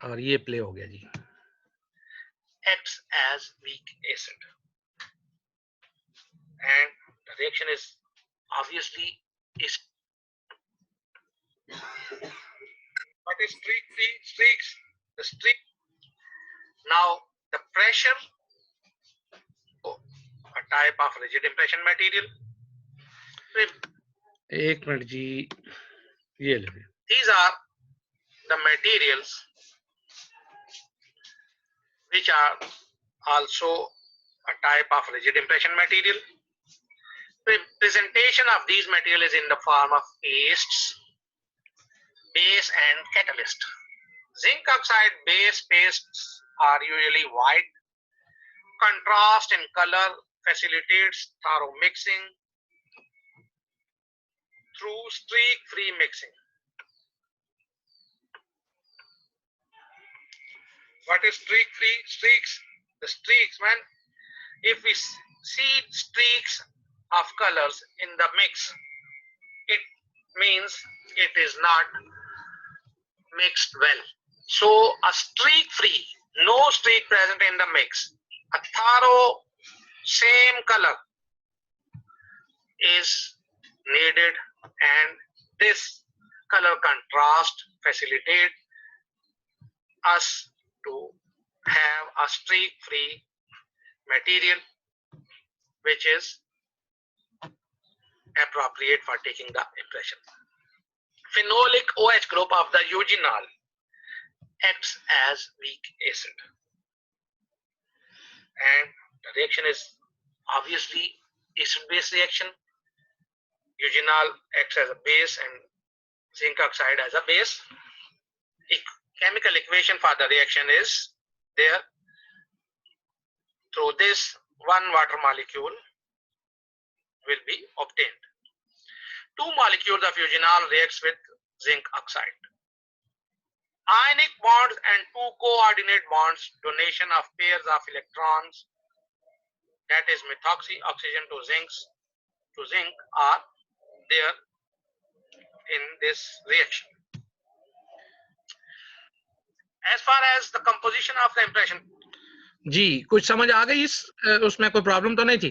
और ये प्ले हो गया जी। acts as weak acid, and the reaction is obviously is. What is streak free? Streaks. The streak. Now the pressure, a type of rigid impression material. एक minute जी, ये ले। These are the materials which are also a type of rigid impression material. Presentation of these materials is in the form of pastes, base and catalyst. Zinc oxide base pastes are usually white. Contrast in color facilitates thorough mixing through streak-free mixing. What is streak-free? Streaks. The streaks, man. If we see streaks of colors in the mix, it means it is not mixed well. So a streak-free, no streak present in the mix, a thorough same color is needed, and this color contrast facilitate us to have a streak-free material which is appropriate for taking the impression. Phenolic OH group of the eugenol acts as weak acid, and the reaction is obviously acid-base reaction. Eugenol acts as a base and zinc oxide as a base. Chemical equation for the reaction is there. Through this, one water molecule will be obtained. Two molecules of eugenol reacts with zinc oxide. Ionic bonds and two coordinate bonds, donation of pairs of electrons, that is methoxy oxygen to zinc are there in this reaction. As far as the composition of the impression, जी कुछ समझ आ गई इस उसमें कोई problem तो नहीं थी?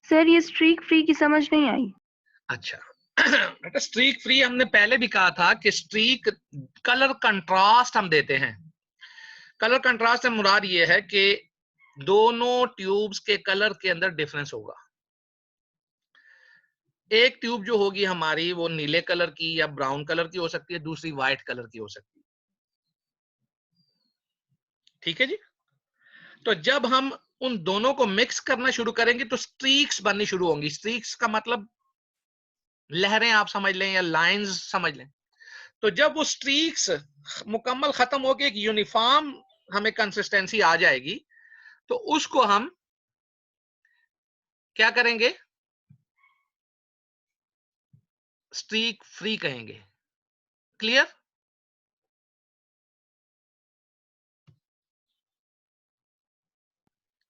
Sir ये स्ट्रीक फ्री की समझ नहीं आई। अच्छा बेटा स्ट्रीक फ्री हमने पहले भी कहा था कि स्ट्रीक कलर कंट्रास्ट हम देते हैं। कलर कंट्रास्ट से मुराद ये है कि दोनों ट्यूब्स के कलर के अंदर डिफरेंस होगा। एक ट्यूब जो होगी हमारी वो नीले कलर की या ब्राउन कलर की हो सकती है, दूसरी व्हाइट कलर की हो सकती है। ठीक है जी। तो जब हम उन दोनों को मिक्स करना शुरू करेंगे तो स्ट्रीक्स बननी शुरू होंगी। स्ट्रीक्स का मतलब लहरें आप समझ लें या लाइंस समझ लें। तो जब वो स्ट्रीक्स मुकम्मल खत्म होकर एक यूनिफॉर्म हमें कंसिस्टेंसी आ जाएगी तो उसको हम क्या करेंगे? स्ट्रीक फ्री कहेंगे। क्लियर?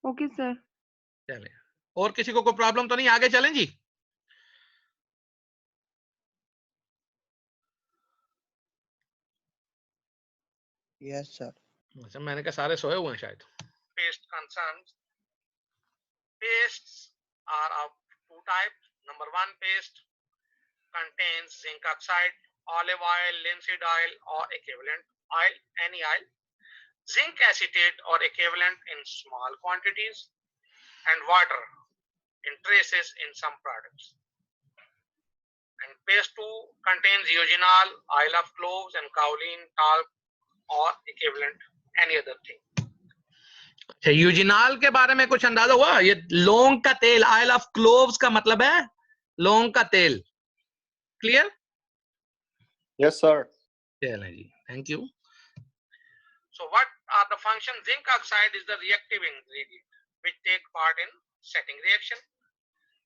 Okay sir. चले, और किसी को कोई प्रॉब्लम तो नहीं? आगे चलें जी। Yes sir. अच्छा मैंने कहा सारे सोए हुए हैं शायद। paste concerns. Pastes are of two types. Number one, paste contains zinc oxide, olive oil, linseed oil, or equivalent oil, any oil, zinc acetate or equivalent in small quantities, and water in traces in some products. And paste 2 contains eugenol, oil of cloves, and kaolin, talc, or equivalent any other thing. अच्छा यूजिनाल के बारे में कुछ अंदाजा हुआ? ये लौंग का तेल, ऑयल ऑफ क्लोव्स का मतलब है लौंग का तेल। क्लियर? Yes sir. चलें जी, thank you. So what are the functions? Zinc oxide is the reactive ingredient which take part in setting reaction.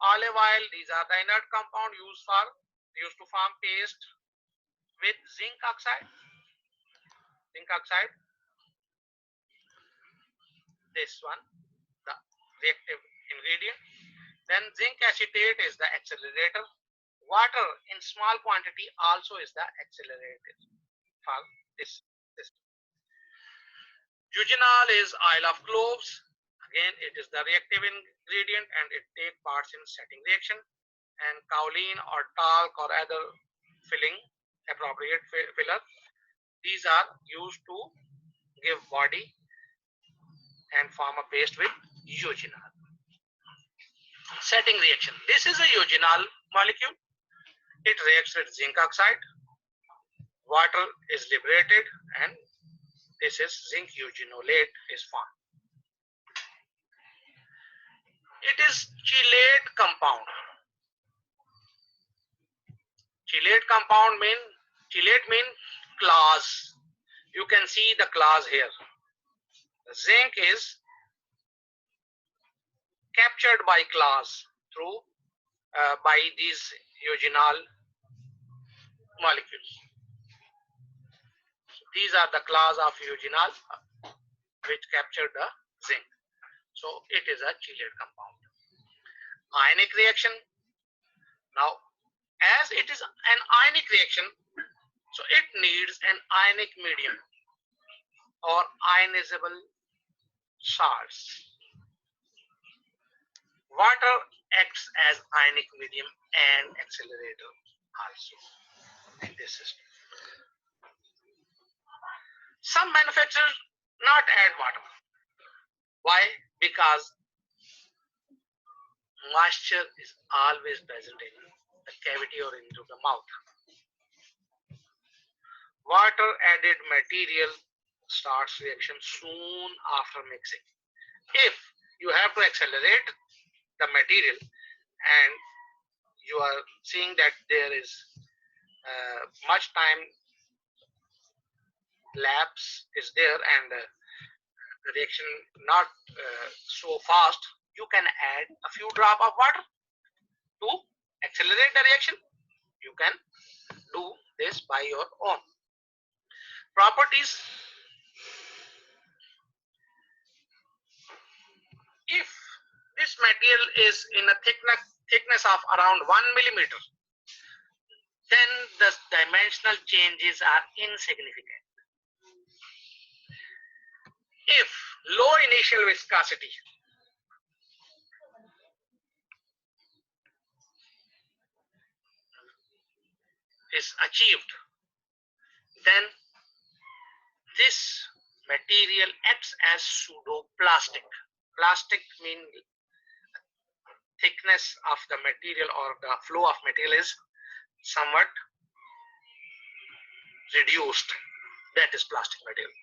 Olive oil, these are the inert compound used to form paste with zinc oxide. Zinc oxide, this one, the reactive ingredient. Then zinc acetate is the accelerator. Water in small quantity also is the accelerator for this system. Eugenol is oil of cloves. Again, it is the reactive ingredient and it takes parts in setting reaction. And kaolin or talc or other filling, appropriate filler, these are used to give body and form a paste with eugenol. Setting reaction. This is a eugenol molecule. It reacts with zinc oxide. Water is liberated and this is zinc eugenolate is formed. It is chelate compound. Chelate compound mean class. You can see the class here. The zinc is captured by class through by these eugenol molecules. So these are the class of eugenol which captured the zinc. So it is a chelate compound. Ionic reaction. Now, as it is an ionic reaction, so it needs an ionic medium or ionizable salts. Water acts as ionic medium and accelerator also in this system. Some manufacturers not add water. Why? Because moisture is always present in the cavity or into the mouth. Water added material starts reaction soon after mixing. If you have to accelerate the material and you are seeing that there is much time lapse is there and the reaction not so fast, you can add a few drops of water to accelerate the reaction. You can do this by your own. Properties. If this material is in a thickness of around 1 millimeter, then the dimensional changes are insignificant. If low initial viscosity is achieved, then this material acts as pseudoplastic. Plastic means thickness of the material or the flow of material is somewhat reduced. That is plastic material.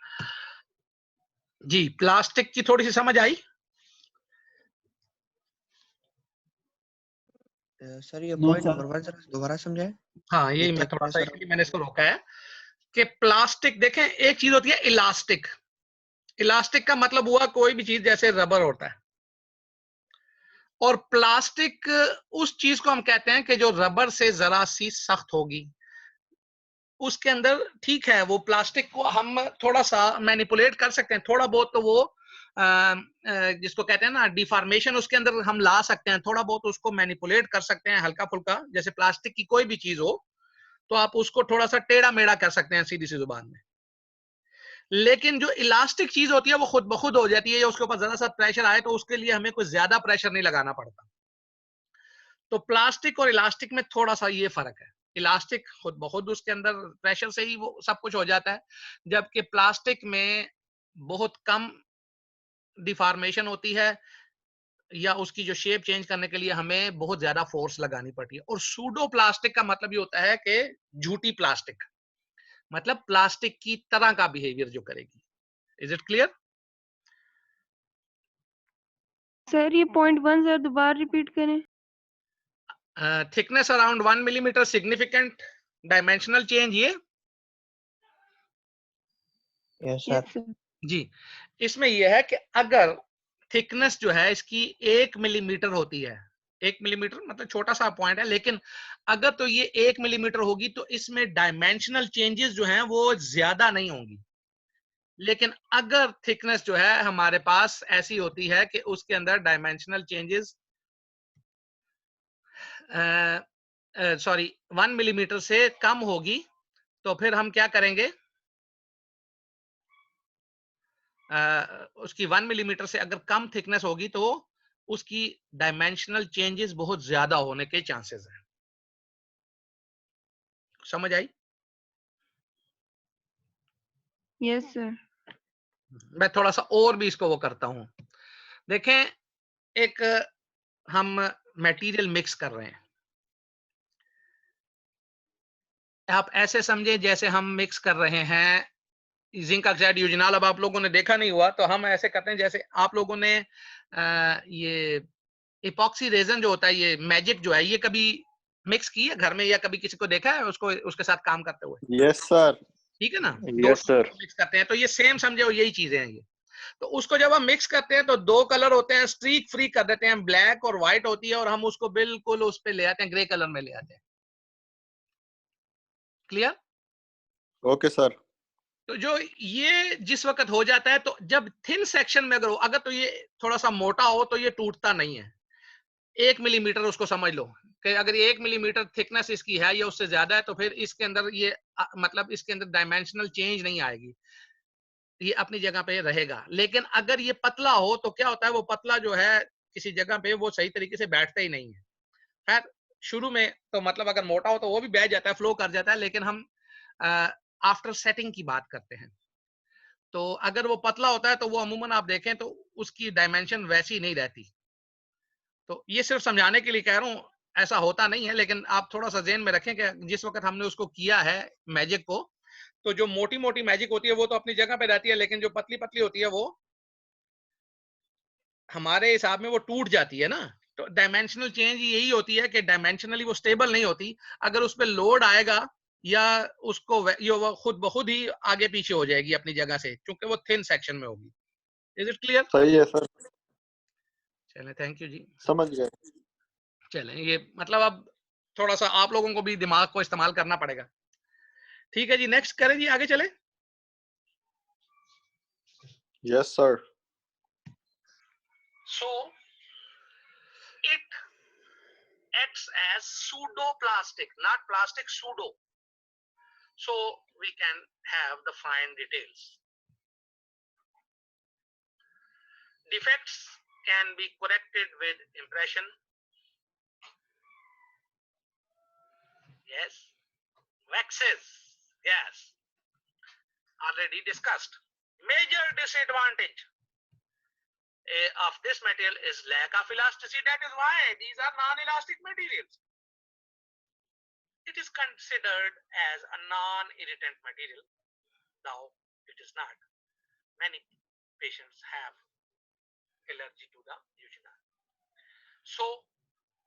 जी, plastic की थोड़ी सी समझ आई? Sir ये point number 1 जरा दोबारा समझाएं। हाँ, यही मैं थोड़ा सा इसलिए मैंने इसको रोका है कि प्लास्टिक देखें, एक चीज होती है इलास्टिक। इलास्टिक का मतलब हुआ कोई भी चीज जैसे रबर होता है, और प्लास्टिक उस चीज को हम कहते हैं कि जो रबर से जरा सी सख्त होगी। उसके अंदर ठीक है, वो प्लास्टिक को हम थोड़ा सा मैनिपुलेट कर सकते हैं, थोड़ा बहुत तो वो जिसको कहते हैं ना डिफॉर्मेशन, उसके अंदर हम ला सकते हैं, थोड़ा बहुत उसको मैनिपुलेट कर सकते हैं हल्का फुल्का। जैसे प्लास्टिक की कोई भी चीज हो तो आप उसको थोड़ा सा टेढ़ा मेढ़ा कर सकते हैं सीधी सी जुबान में। लेकिन जो इलास्टिक चीज होती है वो खुद ब खुद हो जाती है, या उसके ऊपर जरा सा प्रेशर आए तो उसके लिए हमें कोई ज्यादा प्रेशर नहीं लगाना पड़ता। तो प्लास्टिक और इलास्टिक में थोड़ा सा ये फर्क है। इलास्टिक खुद ब खुद उसके अंदर प्रेशर से ही वो सब कुछ हो जाता है, जबकि प्लास्टिक में बहुत कम डिफॉर्मेशन होती है, या उसकी जो शेप चेंज करने के लिए हमें बहुत ज्यादा फोर्स लगानी पड़ती है। और सूडो प्लास्टिक का मतलब ये होता है कि झूठी प्लास्टिक, मतलब प्लास्टिक की तरह का बिहेवियर जो करेगी। Is it clear? सर ये पॉइंट 1 जरा दोबारा रिपीट करें। Thickness around 1 millimetre, significant dimensional change, ये यस सर जी। इसमें यह है कि अगर थिकनेस जो है इसकी 1 मिलीमीटर होती है, 1 मिलीमीटर मतलब छोटा सा पॉइंट है, लेकिन अगर तो ये 1 मिलीमीटर होगी तो इसमें डायमेंशनल चेंजेस जो हैं वो ज्यादा नहीं होंगी। लेकिन अगर थिकनेस जो है हमारे पास ऐसी होती है कि उसके अंदर डायमेंशनल चेंजेस 1 मिलीमीटर से कम होगी, तो फिर हम क्या करेंगे, उसकी 1 मिलीमीटर से अगर कम थिकनेस होगी तो उसकी डायमेंशनल चेंजेस बहुत ज्यादा होने के चांसेस हैं। समझ आई? Yes, sir. मैं थोड़ा सा और भी इसको वो करता हूं। देखें, एक हम मटेरियल मिक्स कर रहे हैं, आप ऐसे समझे जैसे हम मिक्स कर रहे हैं जिंक ऑक्साइड यूजिनॉल। अब आप लोगों ने देखा नहीं हुआ तो हम ऐसे करते हैं जैसे आप लोगों ने ये इपॉक्सी रेजन जो होता है, ये मैजिक जो है, ये कभी मिक्स की है घर में या कभी किसी को देखा है उसको उसके साथ काम करते हुए? Yes sir. ठीक है ना, यस सर। मिक्स करते हैं तो ये सेम समझे हो, यही चीजें हैं ये। तो उसको जब हम मिक्स करते हैं तो दो कलर होते हैं, स्ट्रीक फ्री कर देते हैं, ब्लैक और व्हाइट होती है, और हम उसको बिल्कुल उस पे ले आते हैं, ग्रे कलर में ले आते हैं। क्लियर? Okay sir. तो जो ये जिस वक्त हो जाता है, तो जब थिन सेक्शन में अगर हो, अगर तो ये थोड़ा सा मोटा हो तो ये टूटता नहीं है। 1 मिलीमीटर उसको समझ लो कि अगर ये 1 मिलीमीटर थिकनेस इसकी है या उससे ज्यादा है तो फिर इसके अंदर ये मतलब इसके अंदर डायमेंशनल चेंज नहीं आएगी, ये अपनी जगह पे रहेगा। लेकिन अगर ये पतला हो तो क्या होता है, वो पतला जो है किसी जगह पे वो सही तरीके से बैठता ही नहीं है। खैर, शुरू में तो मतलब अगर मोटा हो तो वो भी बैठ जाता है, फ्लो कर जाता है, लेकिन हम आफ्टर सेटिंग की बात करते हैं। तो अगर वो पतला होता है तो वो अमूमन आप देखें तो उसकी डायमेंशन वैसी नहीं रहती। तो ये सिर्फ समझाने के लिए कह रहा हूँ, ऐसा होता नहीं है, लेकिन आप थोड़ा सा ज़हन में रखें कि जिस वक्त हमने उसको किया है मैजिक को, तो जो मोटी मोटी मैजिक होती है वो तो अपनी जगह पे रहती है, लेकिन जो पतली पतली होती है वो हमारे हिसाब में वो टूट जाती है ना। तो डायमेंशनल चेंज यही होती है कि डायमेंशनली वो स्टेबल नहीं होती। अगर उस पर लोड आएगा या उसको वो खुद ब खुद ही आगे पीछे हो जाएगी अपनी जगह से, क्योंकि वो थिन सेक्शन में होगी। Is it clear? सही है सर। चलें, थैंक यू जी। समझ गए। चलें, ये मतलब अब थोड़ा सा आप लोगों को भी दिमाग को इस्तेमाल करना पड़ेगा। ठीक है जी, नेक्स्ट करें जी, आगे चले। Yes sir. So it acts as pseudoplastic, not plastic, pseudo. So we can have the fine details. Defects can be corrected with impression. Yes. Waxes. Yes. Already discussed. Major disadvantage of this material is lack of elasticity. That is why these are non-elastic materials. It is considered as a non-irritant material. Now, it is not. Many patients have allergy to the eugenol. So,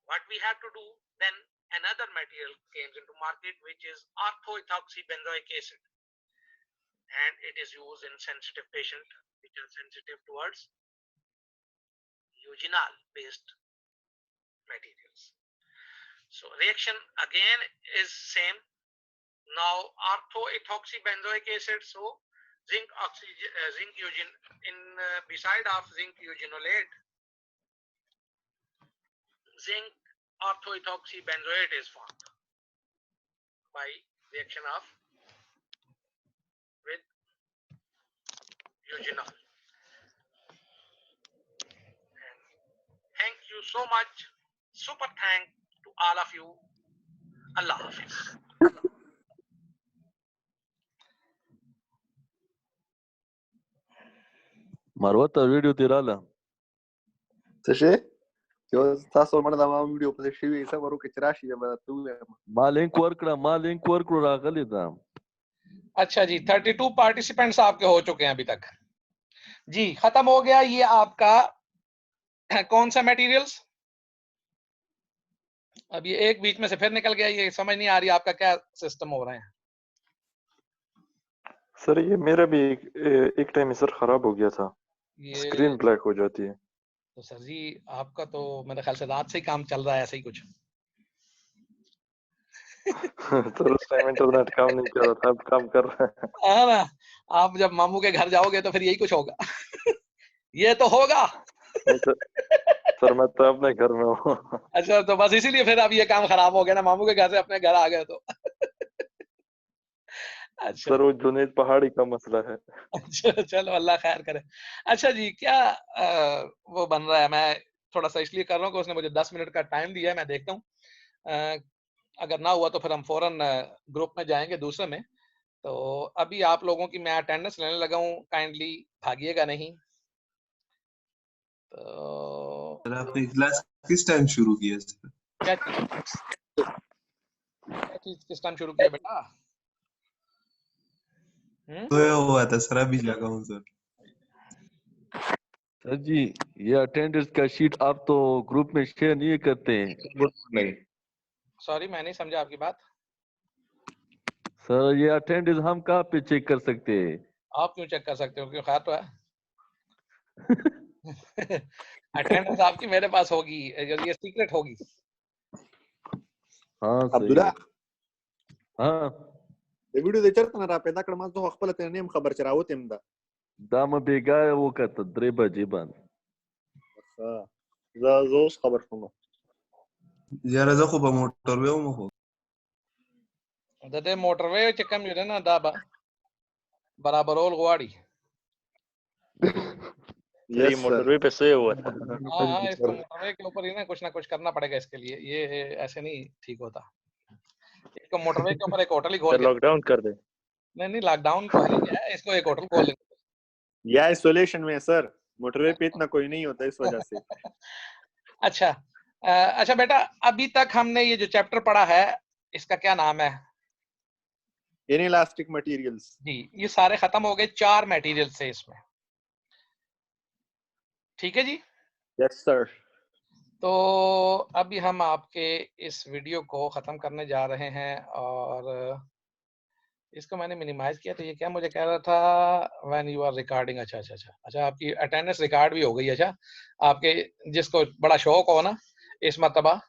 what we have to do then, another material comes into market which is orthoethoxybenzoic acid, and it is used in sensitive patients which are sensitive towards eugenol based materials. So reaction again is same. Now orthoethoxybenzoic acid, so zinc eugen in beside of zinc eugenolate, zinc orthoethoxybenzoate is formed by reaction of with eugenol. And thank you so much. Super thank to all of you. Allah Hafiz. Marwata video tirala. Sashe? Jo taso mana da ma video pa shi sa waru ke chirashi ya ba tu Ma link work रागली था। अच्छा जी, 32 participants आपके हो चुके हैं अभी तक जी। खत्म हो गया ये आपका कौन सा मटेरियल्स। अब ये एक बीच में से फिर निकल गया, ये समझ नहीं आ रही आपका क्या सिस्टम हो रहा है। सर ये मेरा भी एक टाइम सर खराब हो गया था, स्क्रीन ब्लैक हो जाती है। तो सर जी आपका तो मेरे ख्याल से रात से ही काम चल रहा है ऐसा ही कुछ। सर उस टाइम इंटरनेट काम नहीं कर रहा था, अब काम कर रहा है। हाँ ना, आप जब मामू के घर जाओगे तो फिर यही कुछ होगा। ये तो होगा। सर मैं तो अपने घर में हूँ। अच्छा, तो बस इसीलिए फिर अब ये काम खराब हो गया ना, मामू के घर से अपने घर आ गए तो। अच्छा सर वो जुनैद पहाड़ी का मसला है। अच्छा, चलो अल्लाह खैर करे। अच्छा जी, क्या वो बन रहा है? मैं थोड़ा सा इसलिए कर रहा हूँ कि उसने मुझे 10 मिनट का टाइम दिया है, मैं देखता हूँ। अगर ना हुआ तो फिर हम फौरन ग्रुप में जाएंगे दूसरे में। तो अभी आप लोगों की मैं अटेंडेंस लेने लगा हूँ, काइंडली भागिएगा नहीं। तो सर आपने क्लास किस टाइम शुरू किया सर? क्या चीज किस टाइम शुरू किया बेटा? सोया हुआ था सर, अभी जगा हूँ सर। सर जी, ये अटेंडेंस का शीट आप तो ग्रुप में शेयर नहीं करते हैं। Good morning. सॉरी, मैं नहीं समझा आपकी बात। सर ये अटेंडेंस हम कहाँ पे चेक कर सकते हैं? आप क्यों चेक कर सकते हो? क्यों खैर तो है। अटेंडेंस आपकी मेरे पास होगी, ये सीक्रेट होगी। हाँ सही अब्दुल्ला है। हाँ د ویډیو د چرته نه را پیدا کړم، ما ته خپل ته نیم خبر چې راوتم دا. دا مې بیګا وکړه 3 بجې باندې. زه اوس خبر شوم. یاره زه خو په موټر وې وم خو. د دې موټر وې چې کم یو نه دا برابرول غواړي. ये मोटरवे पे सोया हुआ था। हाँ, इसको मोटरवे के ऊपर ही ना कुछ करना पड़ेगा इसके लिए। ये ऐसे नहीं ठीक होता। इसको मोटरवे के ऊपर एक होटल ही खोल के लॉकडाउन कर दे। नहीं लॉकडाउन तो है ही है, इसको एक होटल खोल लेंगे। या आइसोलेशन में सर, मोटरवे पे इतना कोई नहीं होता इस वजह से। अच्छा बेटा, अभी तक हमने ये जो चैप्टर पढ़ा है इसका क्या नाम है? Inelastic materials. जी, ये सारे खत्म हो गए। 4 मटेरियल थे इसमें, ठीक है जी। Yes sir. तो अभी हम आपके इस वीडियो को खत्म करने जा रहे हैं और इसको मैंने मिनिमाइज किया। तो ये क्या मुझे कह रहा था, व्हेन यू आर रिकॉर्डिंग। अच्छा आपकी अटेंडेंस रिकॉर्ड भी हो गई। अच्छा, आपके जिसको बड़ा शौक हो ना इस मर्तबा,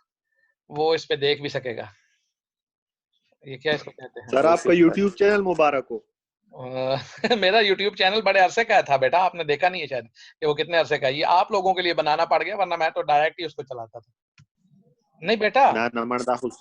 वो इस पे देख भी सकेगा। ये क्या इसको कहते हैं? सर आपका YouTube चैनल मुबारक हो। मेरा YouTube चैनल बड़े अरसे का था बेटा, आपने देखा नहीं है शायद कि वो कितने अरसे का है। ये आप लोगों के लिए बनाना पड़ गया, वरना मैं तो डायरेक्ट ही उसको चलाता था। नहीं बेटा, ना मर्दा खुश